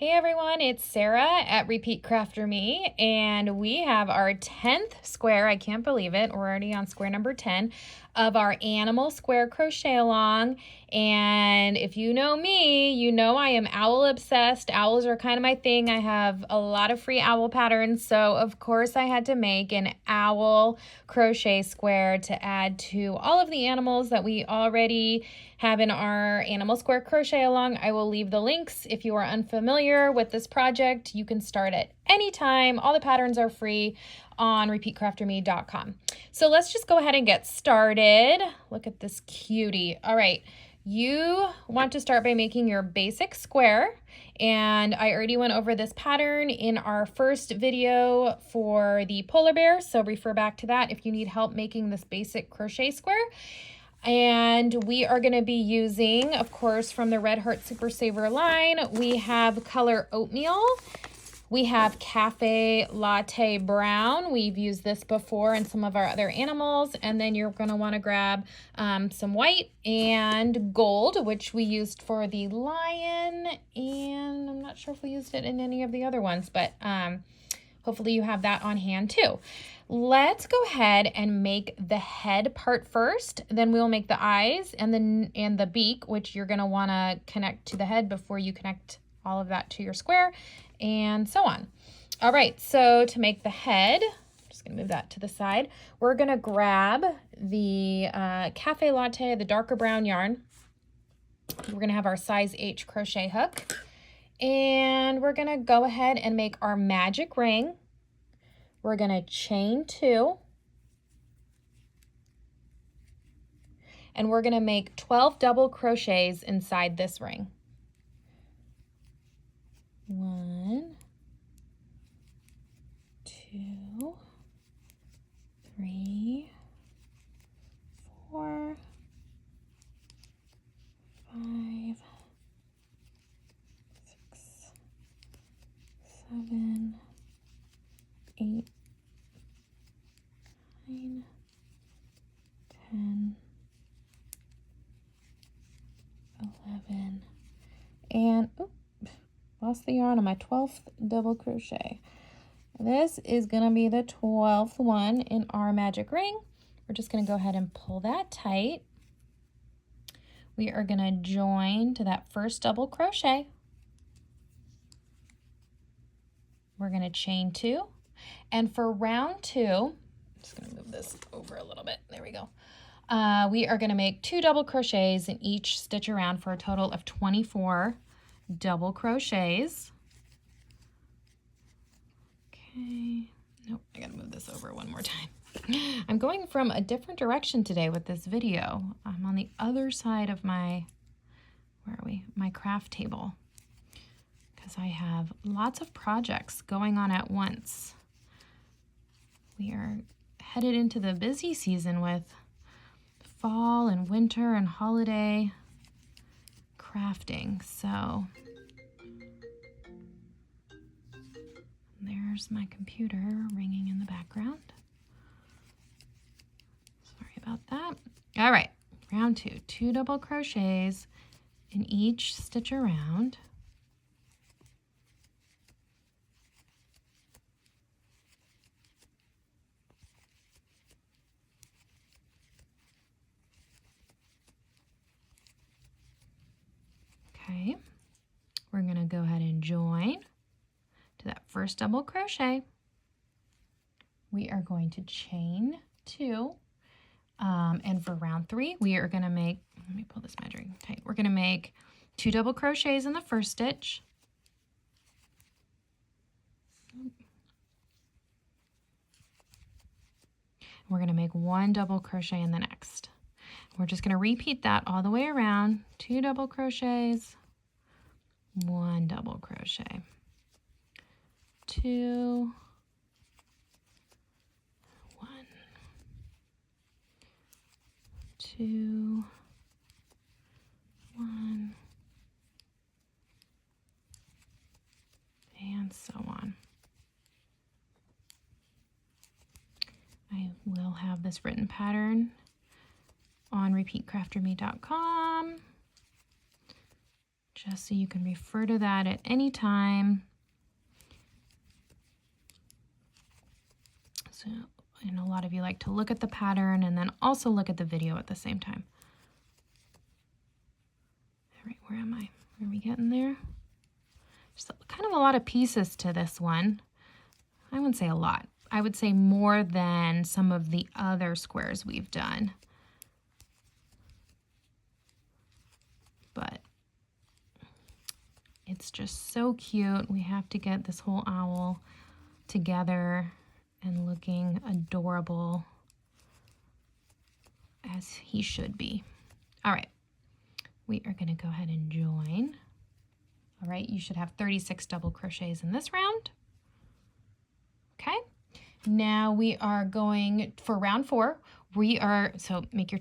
Hey everyone, it's Sarah at Repeat Crafter Me, and we have our 10th square, I can't believe it, we're already on square number 10, of our Animal Square Crochet-Along. And if you know me, you know I am owl obsessed. Owls are kind of my thing. I have a lot of free owl patterns, so of course I had to make an owl crochet square to add to all of the animals that we already have in our Animal Square Crochet-Along. I will leave the links. If you are unfamiliar with this project, you can start at any time. All the patterns are free on repeatcrafterme.com. So let's just go ahead and get started. Look at this cutie. All right, you want to start by making your basic square, and I already went over this pattern in our first video for the polar bear, so refer back to that if you need help making this basic crochet square. And we are going to be using, of course, from the Red Heart Super Saver line, we have color oatmeal. We have cafe latte brown. We've used this before in some of our other animals. And then you're going to want to grab some white and gold, which we used for the lion. And I'm not sure if we used it in any of the other ones, but hopefully you have that on hand too. Let's go ahead and make the head part first. Then we'll make the eyes and the beak, which you're going to want to connect to the head before you connect all of that to your square, and so on. All right, so to make the head, I'm just going to move that to the side. We're going to grab the cafe latte, the darker brown yarn. We're going to have our size H crochet hook, and we're going to go ahead and make our magic ring. We're going to chain 2, and we're going to make 12 double crochets inside this ring. 1, 2, 3, 4, 5, 6, 7, 8, 9, 10, 11, and lost the yarn on my 12th double crochet. This is going to be the 12th one in our magic ring. We're just going to go ahead and pull that tight. We are going to join to that first double crochet. We're going to chain 2. And for round 2, I'm just going to move this over a little bit. There we go. We are going to make 2 double crochets in each stitch around for a total of 24 double crochets. Okay. Nope, I gotta move this over one more time. I'm going from a different direction today with this video. I'm on the other side of my, where are we? My craft table, because I have lots of projects going on at once. We are headed into the busy season with fall and winter and holiday crafting. So there's my computer ringing in the background. Sorry about that. All right, round 2, 2 double crochets in each stitch around. Okay, we're going to go ahead and join to that first double crochet. We are going to chain 2, and for round 3 we are going to make, let me pull this measuring tight, we're going to make 2 double crochets in the first stitch. We're going to make 1 double crochet in the next. We're just going to repeat that all the way around. 2 double crochets, 1 double crochet, 2, 1, 2, 1, and so on. I will have this written pattern on repeatcrafterme.com. just so you can refer to that at any time. So, and a lot of you like to look at the pattern and then also look at the video at the same time. All right, where am I? Are we getting there? There's kind of a lot of pieces to this one. I wouldn't say a lot. I would say more than some of the other squares we've done. But it's just so cute. We have to get this whole owl together and looking adorable as he should be. All right, we are going to go ahead and join. All right, you should have 36 double crochets in this round. Okay, now we are going for round 4. So make your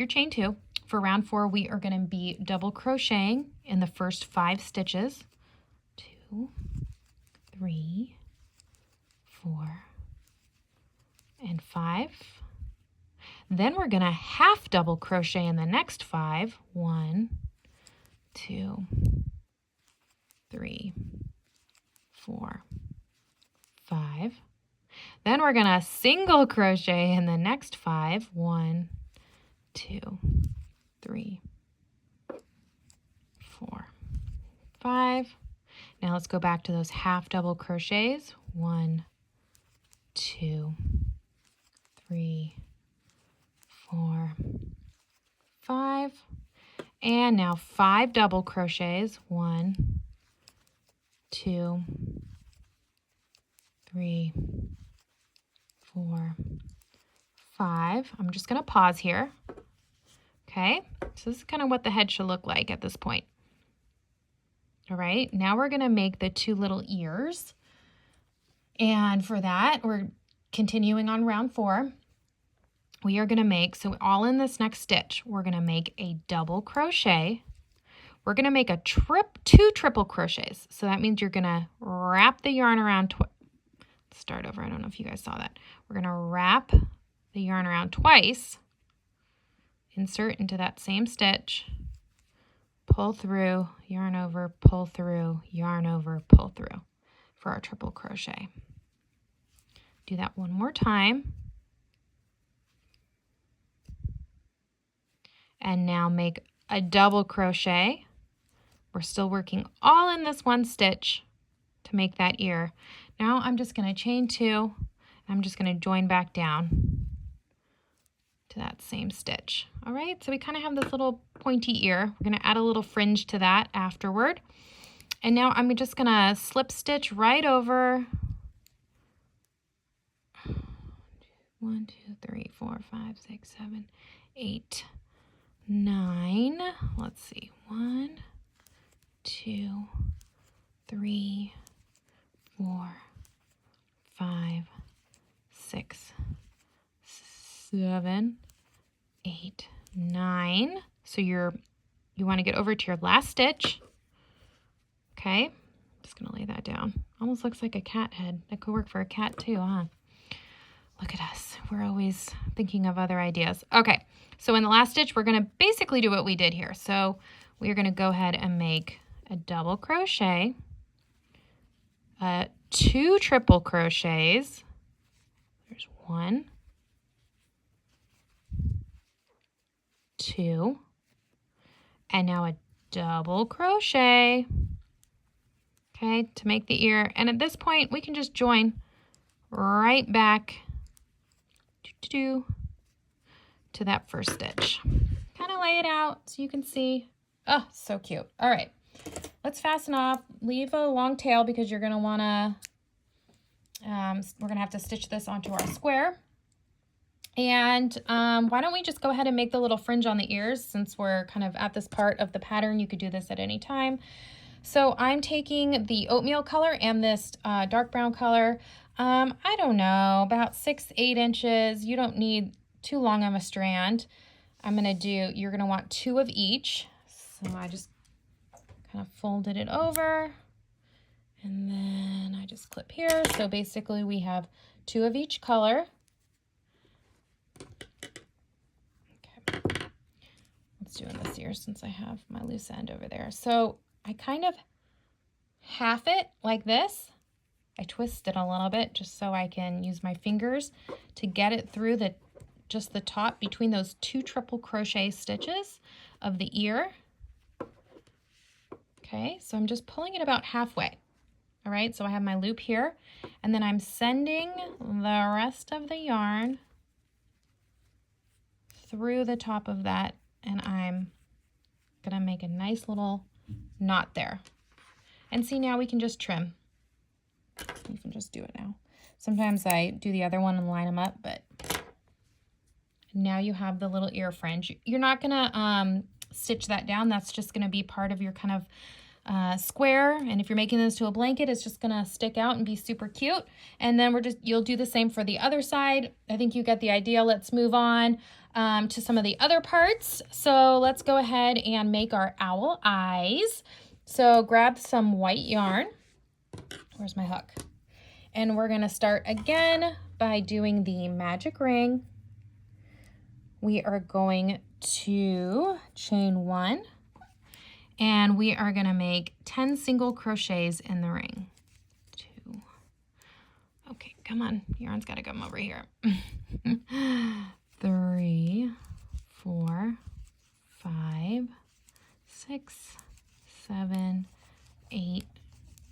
chain 2. For round 4, we are going to be double crocheting in the first 5 stitches. 2, 3, 4, and 5. Then we're going to half double crochet in the next 5. 1, 2, 3, 4, 5. Then we're going to single crochet in the next 5. 1, 2, 3, 4, 5. Now let's go back to those half double crochets. 1, 2, 3, 4, 5. And now 5 double crochets. 1, 2, 3, 4, 5. I'm just going to pause here. Okay, so this is kind of what the head should look like at this point. All right, now we're going to make the 2 little ears. And for that, we're continuing on round 4. We are going to make, so all in this next stitch, we're going to make a double crochet. We're going to make a 2 triple crochets. So that means you're going to wrap the yarn around let's start over. I don't know if you guys saw that. We're going to wrap the yarn around twice. Insert into that same stitch, pull through, yarn over, pull through, yarn over, pull through for our triple crochet. Do that one more time. And now make a double crochet. We're still working all in this one stitch to make that ear. Now I'm just going to chain 2. I'm just going to join back down to that same stitch. All right, so we kind of have this little pointy ear. We're going to add a little fringe to that afterward. And now I'm just going to slip stitch right over 1, 2, 3, 4, 5, 6, 7, 8, 9. Let's see. 1, 2, 3, 4, 5, 6, 7, 8, 9. So you want to get over to your last stitch. Okay, just gonna lay that down. Almost looks like a cat head. That could work for a cat too, huh? Look at us. We're always thinking of other ideas. Okay, so in the last stitch, we're gonna basically do what we did here. So we're gonna go ahead and make a double crochet, 2 triple crochets. There's 1, 2, and now a double crochet, okay, to make the ear. And at this point, we can just join right back to that first stitch. Kind of lay it out so you can see. Oh, so cute. All right, let's fasten off. Leave a long tail because you're going to want to, we're going to have to stitch this onto our square. And why don't we just go ahead and make the little fringe on the ears since we're kind of at this part of the pattern. You could do this at any time. So I'm taking the oatmeal color and this dark brown color. I don't know, about 6-8 inches. You don't need too long of a strand. You're going to want 2 of each. So I just kind of folded it over and then I just clip here. So basically we have 2 of each color. Okay, let's do it this here since I have my loose end over there. So I kind of half it like this. I twist it a little bit just so I can use my fingers to get it through just the top between those 2 triple crochet stitches of the ear. Okay, so I'm just pulling it about halfway. All right, so I have my loop here, and then I'm sending the rest of the yarn through the top of that, and I'm gonna make a nice little knot there. And see, now we can just trim. You can just do it now. Sometimes I do the other one and line them up, but now you have the little ear fringe. You're not gonna stitch that down. That's just gonna be part of your kind of square, and if you're making this to a blanket, it's just gonna stick out and be super cute. And then you'll do the same for the other side. I think you get the idea. Let's move on to some of the other parts. So let's go ahead and make our owl eyes. So grab some white yarn. Where's my hook? And we're gonna start again by doing the magic ring. We are going to chain 1. And we are gonna make 10 single crochets in the ring. 2. Okay, come on, yarn's gotta come over here. 3, 4, 5, 6, 7, 8,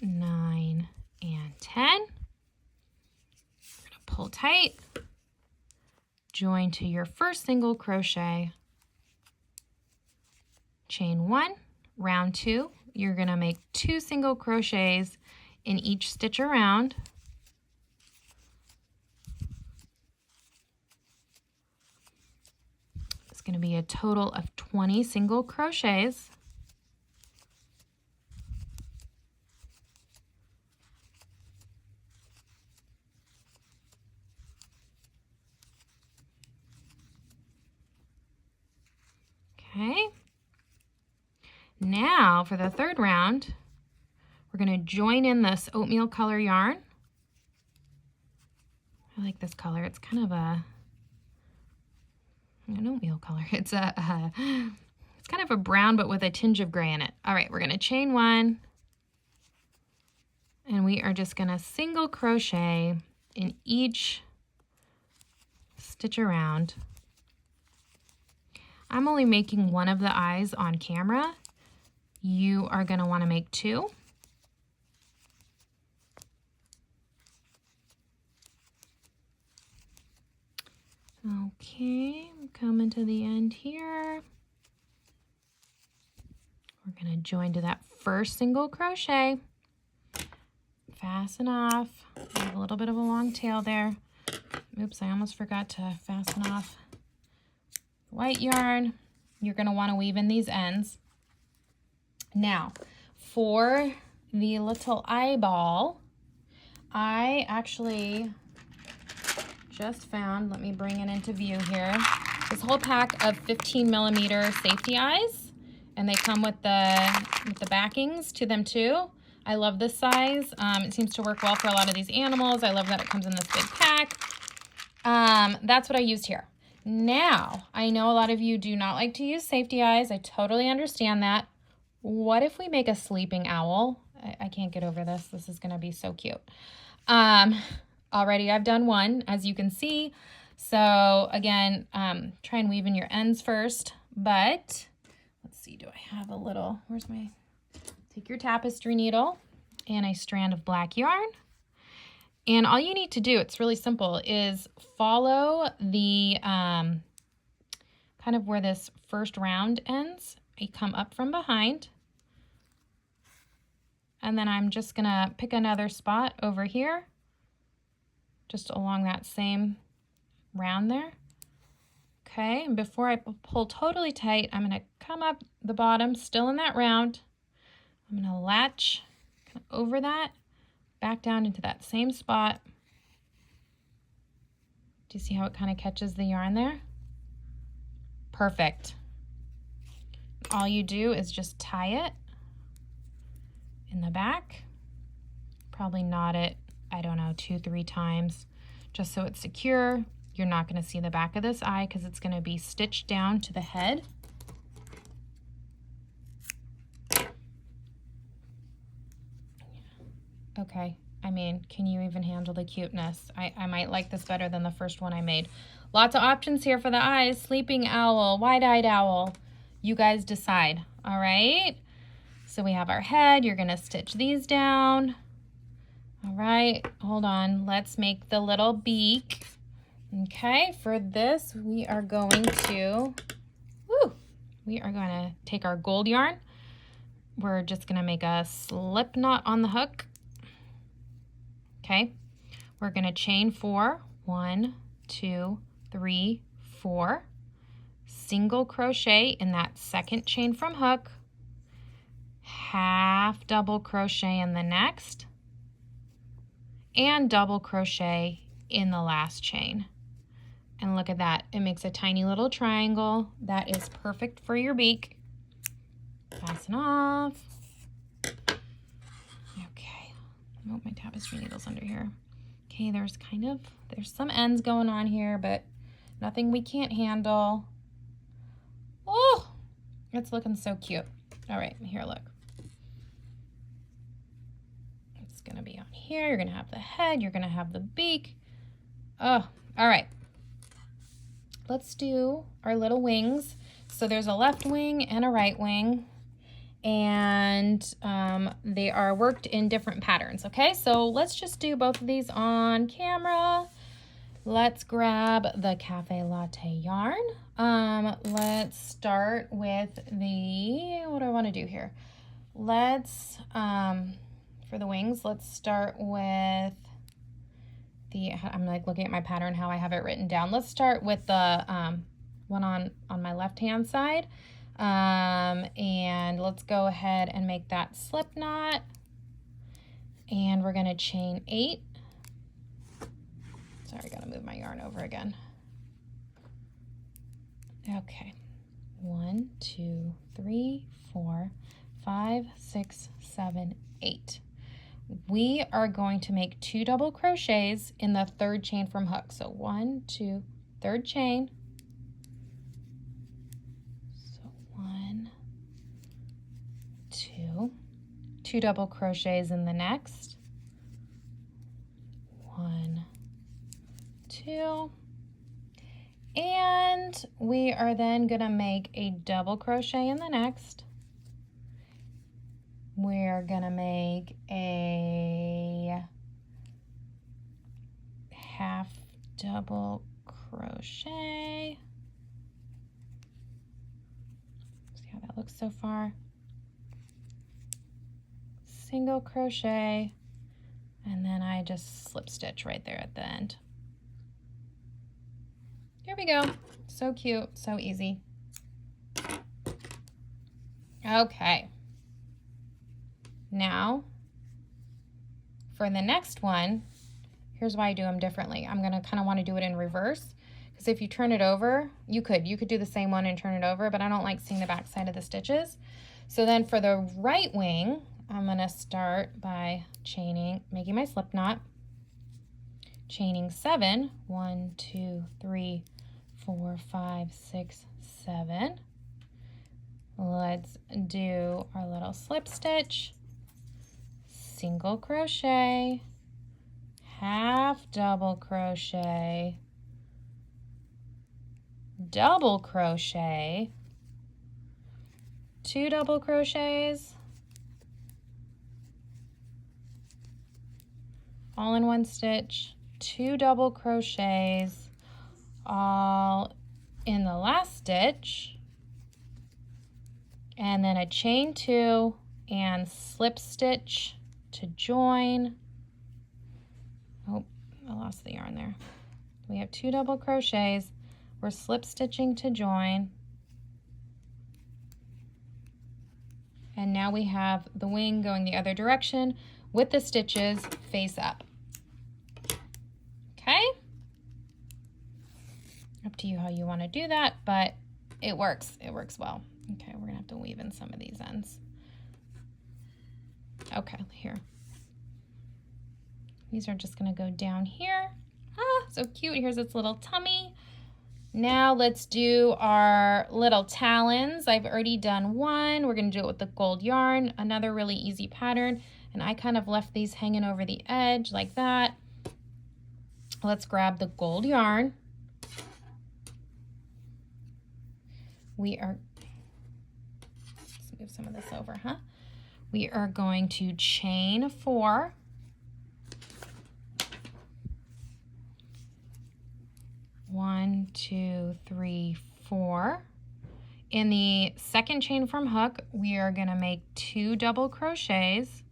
9, and 10. We're gonna pull tight, join to your first single crochet, chain 1. Round 2, you're gonna make 2 single crochets in each stitch around. It's gonna be a total of 20 single crochets. Okay. Now for the third round, we're going to join in this oatmeal color yarn. I like this color. It's kind of an oatmeal color. It's kind of a brown, but with a tinge of gray in it. All right, we're going to chain 1, and we are just going to single crochet in each stitch around. I'm only making 1 of the eyes on camera. You are going to want to make 2. Okay, I'm coming to the end here. We're going to join to that first single crochet. Fasten off. I have a little bit of a long tail there. Oops, I almost forgot to fasten off white yarn. You're going to want to weave in these ends. Now, for the little eyeball, I actually just found, let me bring it into view here, this whole pack of 15mm safety eyes, and they come with the backings to them too. I love this size. It seems to work well for a lot of these animals. I love that it comes in this big pack. That's what I used here. Now, I know a lot of you do not like to use safety eyes. I totally understand that. What if we make a sleeping owl? I can't get over this. This is going to be so cute. Already I've done one, as you can see. So again, try and weave in your ends first. But let's see, do I have a little, take your tapestry needle and a strand of black yarn. And all you need to do, it's really simple, is follow the kind of where this first round ends. You come up from behind, and then I'm just gonna pick another spot over here, just along that same round there. Okay, and before I pull totally tight, I'm gonna come up the bottom, still in that round. I'm gonna latch kind of over that, back down into that same spot. Do you see how it kind of catches the yarn there? Perfect. All you do is just tie it in the back, probably knot it, I don't know, 2-3 times, just so it's secure. You're not going to see the back of this eye because it's going to be stitched down to the head. Okay. I mean, can you even handle the cuteness? I might like this better than the first one I made. Lots of options here for the eyes. Sleeping owl, wide-eyed owl. You guys decide, all right? So we have our head. You're gonna stitch these down. All right, hold on. Let's make the little beak. Okay, for this, we are going to take our gold yarn. We're just gonna make a slip knot on the hook. Okay, we're gonna chain 4, 1, 2, 3, 4, single crochet in that second chain from hook, half double crochet in the next, and double crochet in the last chain. And look at that, it makes a tiny little triangle. That is perfect for your beak. Fasten off. Okay, oh, my tapestry needle's under here. Okay, there's some ends going on here, but nothing we can't handle. Oh, it's looking so cute. All right, here, look. It's gonna be on here. You're gonna have the head, you're gonna have the beak. Oh, all right. Let's do our little wings. So there's a left wing and a right wing, and they are worked in different patterns, okay? So let's just do both of these on camera. Let's grab the Cafe Latte yarn. Let's start with what do I want to do here? Let's, for the wings, let's start with I'm like looking at my pattern, how I have it written down. Let's start with the one on my left-hand side. And let's go ahead and make that slip knot. And we're gonna chain 8. Sorry, I gotta move my yarn over again. Okay, 1, 2, 3, 4, 5, 6, 7, 8. We are going to make 2 double crochets in the third chain from hook. So 1, 2, third chain. So 1, 2, 2 double crochets in the next. 1, 2. And we are then going to make a double crochet in the next. We're gonna make a half double crochet. See how that looks so far. Single crochet, and then I just slip stitch right there at the end. Here we go. So cute, so easy. Okay. Now, for the next one, here's why I do them differently. I'm gonna kind of want to do it in reverse, because if you turn it over, you could do the same one and turn it over, but I don't like seeing the back side of the stitches. So then for the right wing, I'm gonna start by making my slip knot, chaining 7, 1, 2, 3, 4, 5, 6, 7. Let's do our little slip stitch. Single crochet, half double crochet, double crochet, 2 double crochets, all in one stitch, 2 double crochets, all in the last stitch, and then a chain 2 and slip stitch to join. Oh, I lost the yarn there. We have 2 double crochets. We're slip stitching to join. And now we have the wing going the other direction with the stitches face up. Okay? Up to you how you want to do that, but it works. It works well. Okay, we're gonna have to weave in some of these ends. Okay, here. These are just gonna go down here. Ah, so cute. Here's its little tummy. Now let's do our little talons. I've already done one. We're gonna do it with the gold yarn. Another really easy pattern. And I kind of left these hanging over the edge like that. Let's grab the gold yarn. Let's move some of this over, huh? We are going to chain 4. One, 2, 3, 4. In the second chain from hook, we are going to make 2 double crochets.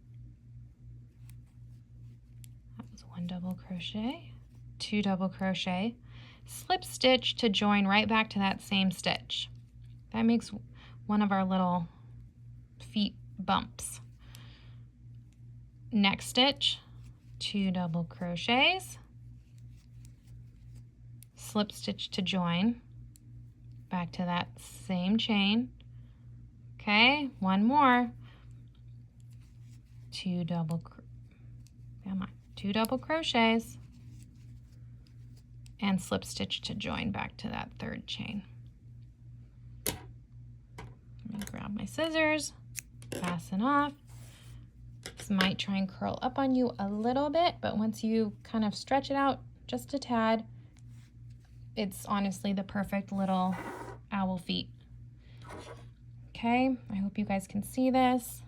That was 1 double crochet, 2 double crochet, slip stitch to join right back to that same stitch. That makes one of our little feet bumps. Next stitch, 2 double crochets, slip stitch to join back to that same chain. Okay, one more. 2 double crochets and slip stitch to join back to that third chain. Let me grab my scissors, fasten off. This might try and curl up on you a little bit, but once you kind of stretch it out just a tad, it's honestly the perfect little owl feet. Okay, I hope you guys can see this,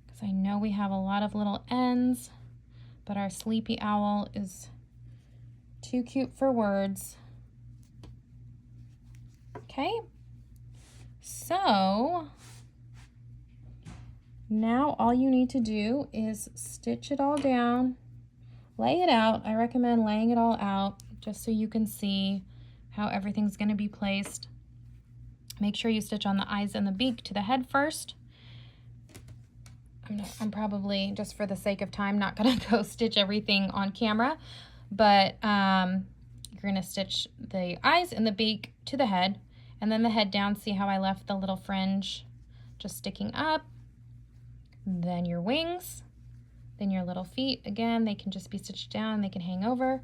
because I know we have a lot of little ends, but our sleepy owl is too cute for words. Okay, so now all you need to do is stitch it all down, lay it out. I recommend laying it all out just so you can see how everything's going to be placed. Make sure you stitch on the eyes and the beak to the head first. I'm probably, just for the sake of time, not going to go stitch everything on camera, but you're going to stitch the eyes and the beak to the head, and then the head down. See how I left the little fringe just sticking up? Then your wings, then your little feet. Again, they can just be stitched down, they can hang over.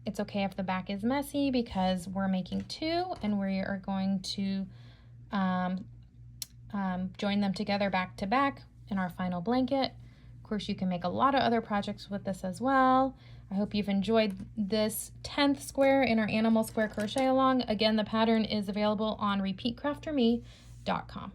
It's okay if the back is messy, because we're making 2 and we are going to join them together back to back in our final blanket. Of course, you can make a lot of other projects with this as well. I hope you've enjoyed this 10th square in our Animal Square Crochet Along. Again, the pattern is available on repeatcrafterme.com.